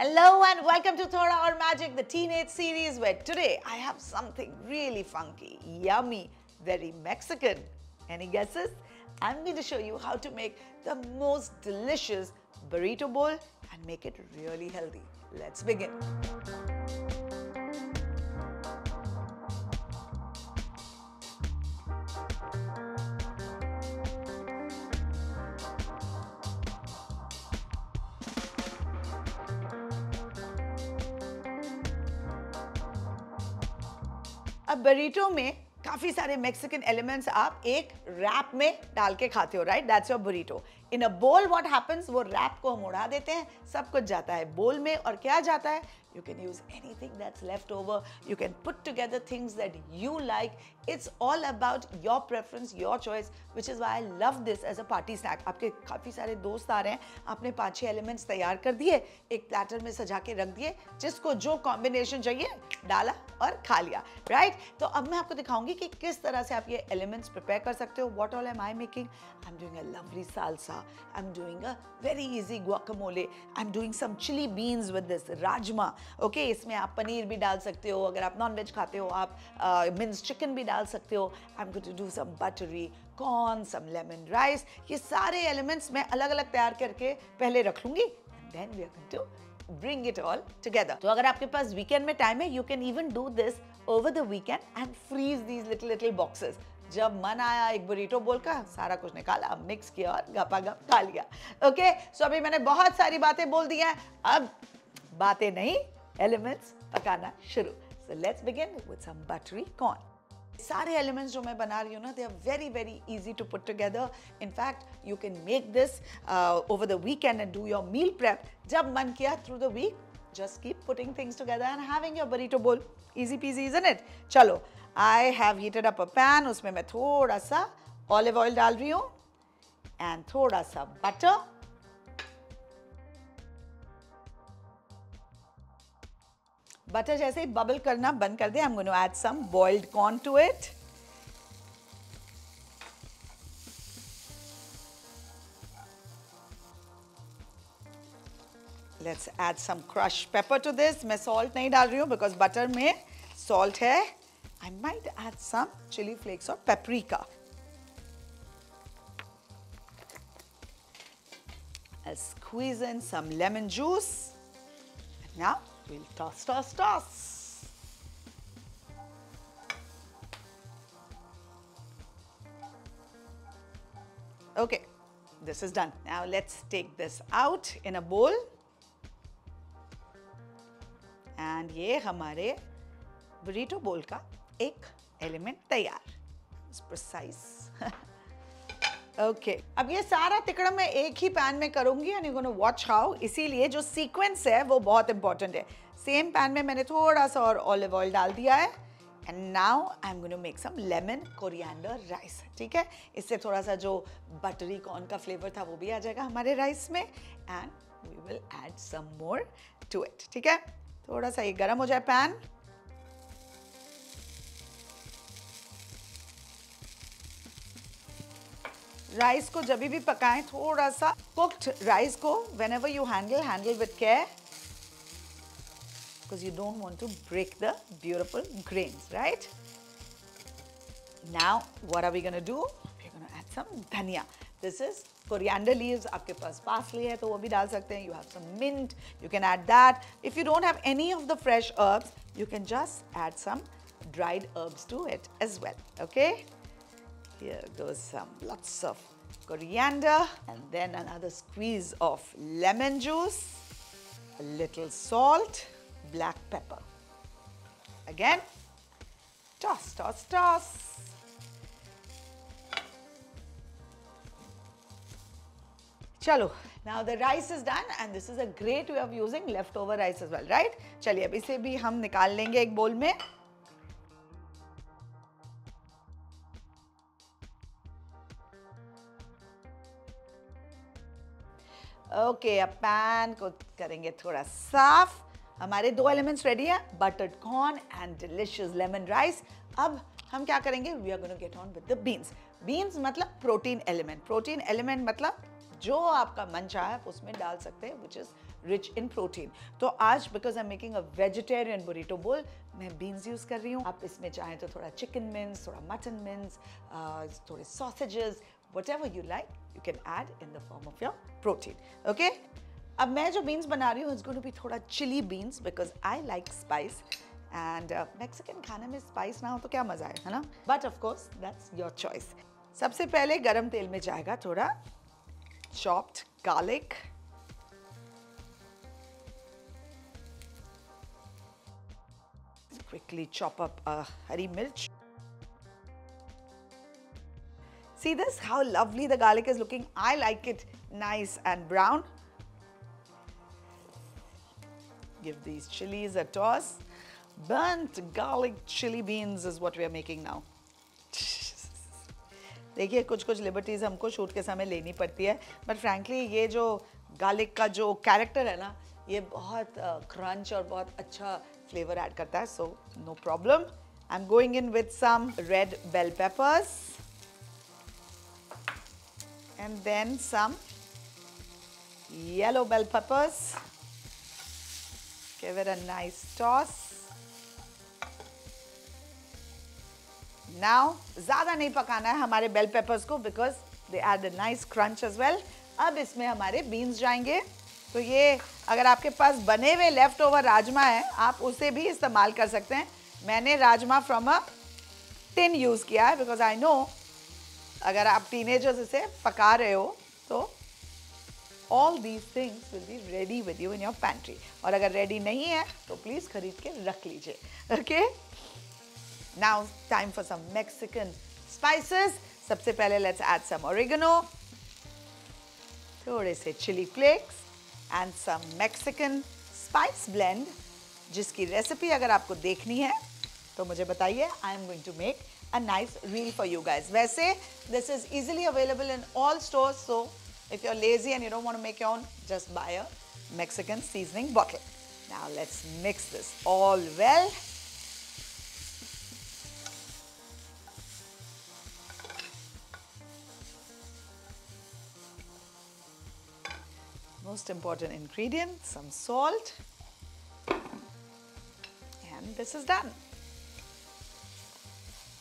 Hello and welcome to Thoda Aur Magic, the teenage series where today I have something really funky, yummy, very Mexican. Any guesses? I'm going to show you how to make the most delicious burrito bowl and make it really healthy. Let's begin. अब burrito में काफी सारे Mexican elements आप एक rap में डाल के खाते हो, right? That's your burrito. In a bowl what happens, वो रैप को हम उड़ा देते हैं, सब कुछ जाता है बोल में. और क्या जाता है? You can use anything that's left over. You can put together things that you like. It's all about your preference, your choice, which is why I love this as a party snack. आपके काफ़ी सारे दोस्त आ रहे हैं, आपने 5-6 elements तैयार कर दिए, एक प्लेटर में सजा के रख दिए, जिसको जो कॉम्बिनेशन चाहिए डाला और खा लिया, राइट? तो अब मैं आपको दिखाऊंगी कि किस तरह से आप ये एलिमेंट्स प्रिपेयर कर सकते हो. What all am I making? I'm doing a lovely salsa. I'm doing a very easy guacamole. I'm doing some chili beans with this rajma. Okay, इसमें आप पनीर भी डाल सकते हो, अगर आप नॉन वेज खाते हो आप मिन्स चिकन भी डाल सकते हो. I am going to do some buttery corn, some lemon rice. ये सारे एलिमेंट्स मैं अलग अलग तैयार करके पहले रख लूंगी and then we are going to bring it all together. तो अगर आपके पास वीकेंड में टाइम है, you can even do this over the weekend and freeze these little little boxes. जब मन आया एक बुरीटो बोल का, सारा कुछ निकाला, मिक्स किया और गपागप खा लिया. ओके, सो अभी मैंने बहुत सारी बातें बोल दी हैं, अब बातें नहीं, एलिमेंट्स पकाना शुरू. So let's begin with some buttery corn. सारे एलिमेंट्स जो मैं बना रही हूँ ना, they are very very easy to put together. In fact, you can make this over the weekend and do your meal prep. जब मन किया through the week, just keep putting things together and having your burrito bowl. Easy peasy, isn't it? चलो, I have heated up a pan. उसमें मैं थोड़ा सा olive oil डाल रही हूँ and थोड़ा सा butter. बटर जैसे ही बबल करना बंद कर दे, I'm going to add some boiled corn to it. Let's add some crushed pepper to this. मैं salt नहीं डाल रही हूँ because butter में salt है. I might add some chili flakes or paprika. I'll squeeze in some lemon juice. And now we'll toss, toss, toss. Okay, this is done. Now let's take this out in a bowl. And ये हमारे burrito bowl का एक element तैयार. It's precise. Okay, अब ये सारा तिकड़म मैं एक ही पैन में करूंगी and you gonna watch how. इसीलिए जो सीक्वेंस है वो बहुत इंपॉर्टेंट है. सेम पैन में मैंने थोड़ा सा और ऑलिव ऑयल डाल दिया है and now I am going to make some lemon coriander rice. ठीक है, इससे थोड़ा सा जो बटरी कॉर्न का फ्लेवर था वो भी आ जाएगा हमारे राइस में and we will add some more to it. ठीक है, थोड़ा सा ये गर्म हो जाए पैन. राइस को जब भी पकाएं, थोड़ा सा कुक्ड राइस को whenever you handle with care because you don't want to break the beautiful grains, right? Now what are we going to do? We're going to add some dhania. This is coriander leaves. आपके पास parsley है तो वो भी डाल सकते हैं. You have some mint, you can add that. If you don't have any of the fresh herbs, you can just add some dried herbs to it as well. Okay? Here goes some lots of coriander and then another squeeze of lemon juice, a little salt, black pepper. Again, toss, toss, toss. Chalo, now the rice is done and this is a great way of using leftover rice as well, right? चलिए अब इसे भी हम निकाल लेंगे एक बोल में. ओके, अब पैन को करेंगे थोड़ा साफ. हमारे 2 एलिमेंट्स रेडी है, buttered corn and delicious lemon rice. अब हम क्या करेंगे? We are going to get on with the beans. Beans मतलब प्रोटीन एलिमेंट. प्रोटीन एलिमेंट मतलब जो आपका मन चाहे आप उसमें डाल सकते हैं, which is rich in protein. तो आज because I'm making a vegetarian burrito bowl, मैं beans use कर रही हूँ. आप इसमें चाहें तो थोड़ा chicken mince, थोड़ा mutton mince, थोड़े sausages, whatever you like, you can add in the form of your protein. Okay? अब मैं जो beans बना रही हूँ, it's going to be थोड़ा chili beans because I like spice. And Mexican खाने में spice ना हो तो क्या मजा है, है ना? But of course, that's your choice. सबसे पहले गरम तेल में जाएगा थोड़ा chopped garlic. Quickly chop up a hari mirch. See this? How lovely the garlic is looking. I like it nice and brown. Give these chilies a toss. Burnt garlic chili beans is what we are making now. देखिए कुछ कुछ liberties हमको shoot के समय लेनी पड़ती है, but frankly ये जो गार्लिक का जो कैरेक्टर है ना, ये बहुत क्रंच और बहुत अच्छा फ्लेवर ऐड करता है. So no problem. I am going in with some red bell peppers and then some yellow bell peppers. Give it a nice toss. Now, ज़्यादा नहीं पकाना है हमारे बेल पेपर्स को because they add a nice crunch as well. अब इसमें हमारे beans जाएंगे. तो ये अगर आपके पास बने हुए लेफ्ट ओवर राजमा है, आप उसे भी इस्तेमाल कर सकते हैं. मैंने rajma from a tin use किया है because I know अगर आप टीनेजर्स इसे पका रहे हो तो all these things will be ready with you in your pantry. और अगर रेडी नहीं है तो प्लीज़ खरीद के रख लीजिए. Okay? Now time for some Mexican spices. सबसे पहले let's add some oregano, थोड़े से chili flakes and some Mexican spice blend, जिसकी रेसिपी अगर आपको देखनी है तो मुझे बताइए. I am going to make a nice reel for you guys. वैसे this is easily available in all stores, so if you're lazy and you don't want to make your own, just buy a Mexican seasoning bottle. Now let's mix this all well. Most important ingredient, some salt, and this is done.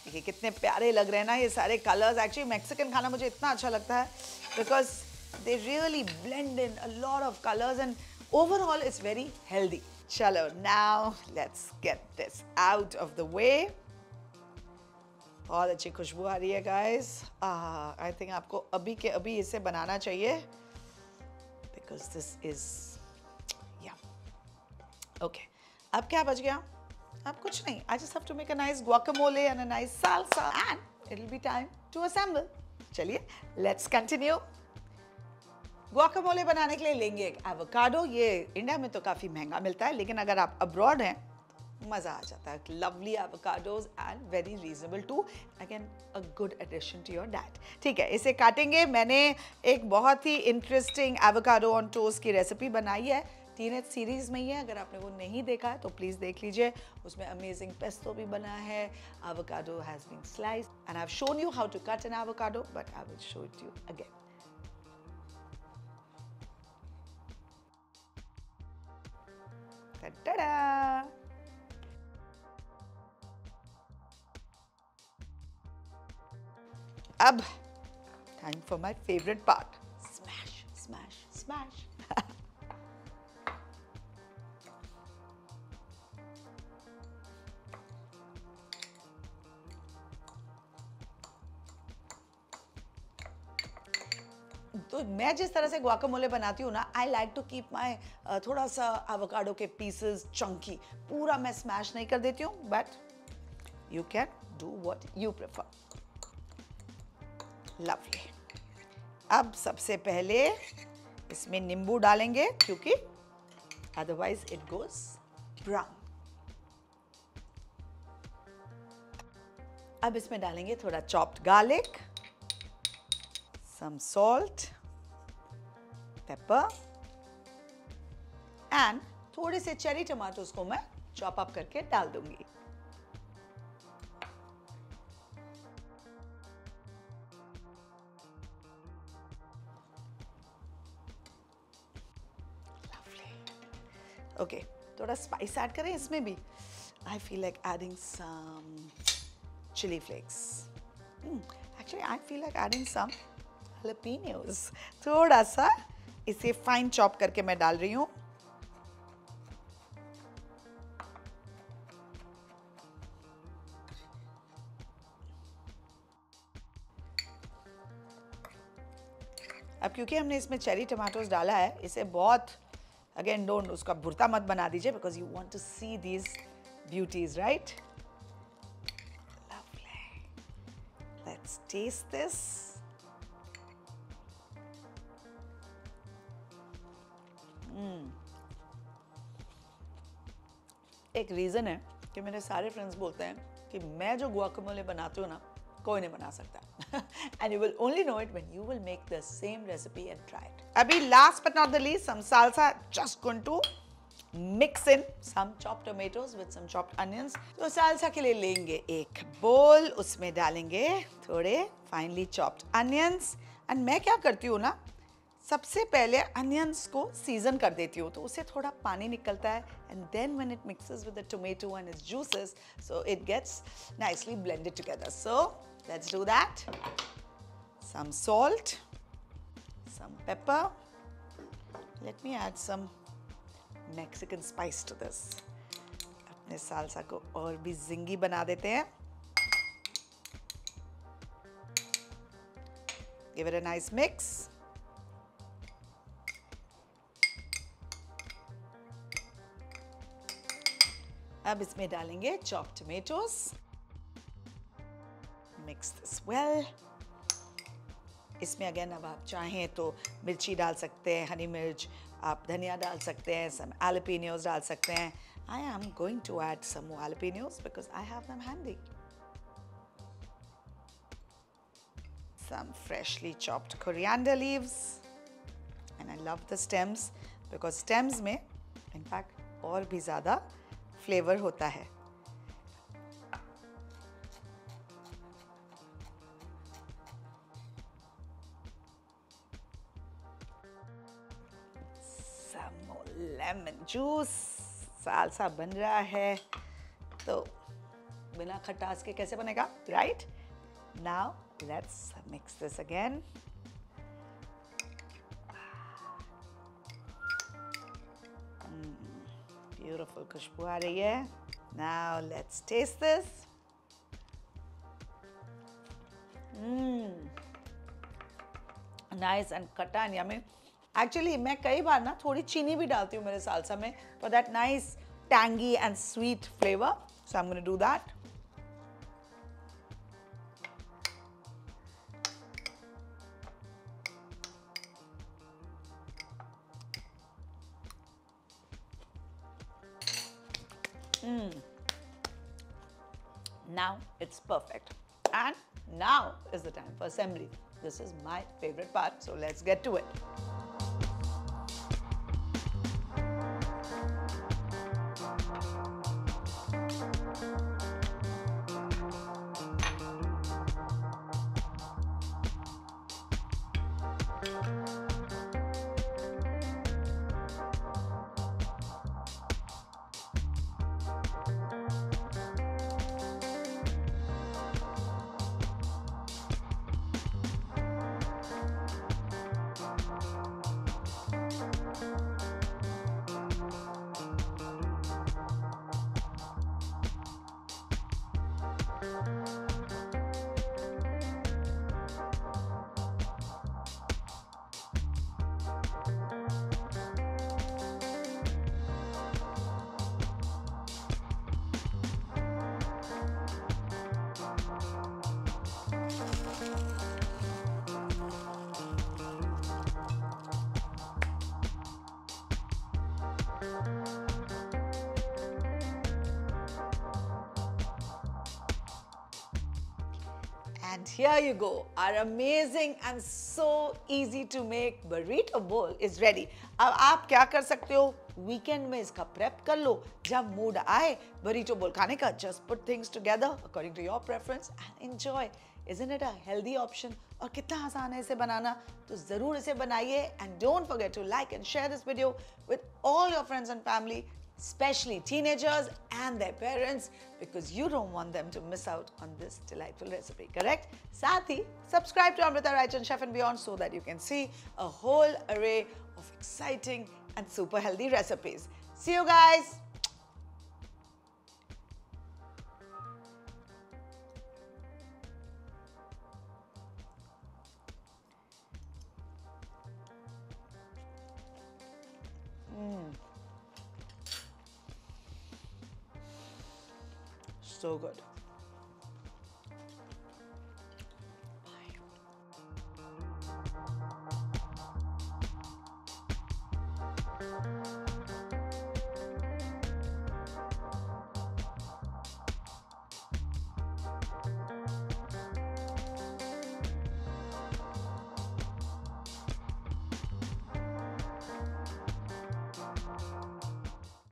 देखिए कितने प्यारे लग रहे हैं ना ये सारे colours. Actually Mexican खाना मुझे इतना अच्छा लगता है because they really blend in a lot of colors and overall it's very healthy. चलो, now let's get this out of the way. बहुत अच्छी खुशबू आ रही है guys. I think आपको अभी के अभी इसे बनाना चाहिए. Because this is, yeah. Okay. अब क्या बच गया? अब कुछ नहीं. I just have to make a nice guacamole and a nice salsa and it'll be time to assemble. चलिए, let's continue. Guacamole बनाने के लिए लेंगे एक avocado. ये इंडिया में तो काफ़ी महंगा मिलता है, लेकिन अगर आप abroad हैं, मज़ा आ जाता है. Lovely avocados and very reasonable too. Again, a good addition to your diet. ठीक है, इसे काटेंगे. मैंने एक बहुत ही इंटरेस्टिंग avocado on toast की रेसिपी बनाई है. टीनेज सीरीज में ही है. अगर आपने वो नहीं देखा है तो प्लीज़ देख लीजिए. उसमें अमेजिंग पेस्टो भी बना है. Avocado has been sliced and I've shown you how to cut an avocado, but I will show it to you again. Ta-da! अब time for my favorite part. Smash, smash, smash. तो मैं जिस तरह से guacamole बनाती हूँ ना, I like to keep my थोड़ा सा avocado के pieces chunky. पूरा मैं smash नहीं कर देती हूँ, but you can do what you prefer. Lovely. अब सबसे पहले इसमें नींबू डालेंगे क्योंकि otherwise it goes brown. अब इसमें डालेंगे थोड़ा chopped garlic, some salt, pepper and थोड़े से cherry tomatoes को मैं chop up करके डाल दूंगी. Lovely. ओके, थोड़ा स्पाइस ऐड करें इसमें भी. I feel like adding some chilli flakes. Actually I feel like adding some jalapenos. थोड़ा सा इसे फाइन चॉप करके मैं डाल रही हूँ. अब क्योंकि हमने इसमें चेरी टमाटोज डाला है, इसे बहुत अगेन डोंट उसका भुर्ता मत बना दीजिए, because you want to see these beauties, right? Lovely. Let's taste this. एक रीजन है कि मेरे सारे फ्रेंड्स बोलते हैं कि मैं जो गुआकामोले बनाती हूँ ना, कोई नहीं बना सकता. And you will only know it when you will make the same recipe and try it. अभी last but not the least, some salsa. Just going to mix in some chopped tomatoes with some chopped onions. तो salsa के लिए लेंगे एक bowl, उसमें डालेंगे थोड़े finely chopped onions. And मैं क्या करती हूँ ना, सबसे पहले onions को season कर देती हूँ, तो उससे थोड़ा पानी निकलता है. And then when it mixes with the tomato and its juices, so it gets nicely blended together. So let's do that. Some salt, some pepper. Let me add some Mexican spice to this. अपने salsa को और भी ज़िंगी बना देते हैं. Give it a nice mix. अब इसमें डालेंगे chopped tomatoes. Mix this well. इसमें अगेन अब आप चाहें तो मिर्ची डाल सकते हैं, हरी मिर्च, आप धनिया डाल सकते हैं, some jalapenos डाल सकते हैं. I am going to add some more jalapenos because I have them handy. Some freshly chopped coriander leaves. And I love the stems because stems में in fact और भी ज़्यादा फ्लेवर होता है. Lemon juice. सालसा बन रहा है तो बिना खटास के कैसे बनेगा, right? Now let's mix this again. Beautiful खुशबू आ रही है. Now let's taste this. Nice and खट्टा एंड यम्मी. एक्चुअली मैं कई बार ना थोड़ी चीनी भी डालती हूँ मेरे सालसा में for that nice tangy and sweet flavour. So I am gonna do that. Now it's perfect. And now is the time for assembly. This is my favorite part, so let's get to it. And here you go, our amazing and so easy to make burrito bowl is ready. अब आप क्या कर सकते हो? Weekend में इसका prep कर लो, जब मूड आए बरीटो बोल खाने का, just put things together according to your preference and enjoy. Isn't it a healthy option? और कितना आसान है इसे बनाना, तो ज़रूर इसे बनाइए. And don't forget to like and share this video with all your friends and family, especially teenagers and their parents, because you don't want them to miss out on this delightful recipe, correct? साथ ही subscribe to Amrita Raichan Chef and Beyond so that you can see a whole array of exciting and super healthy recipes. See you guys! So good.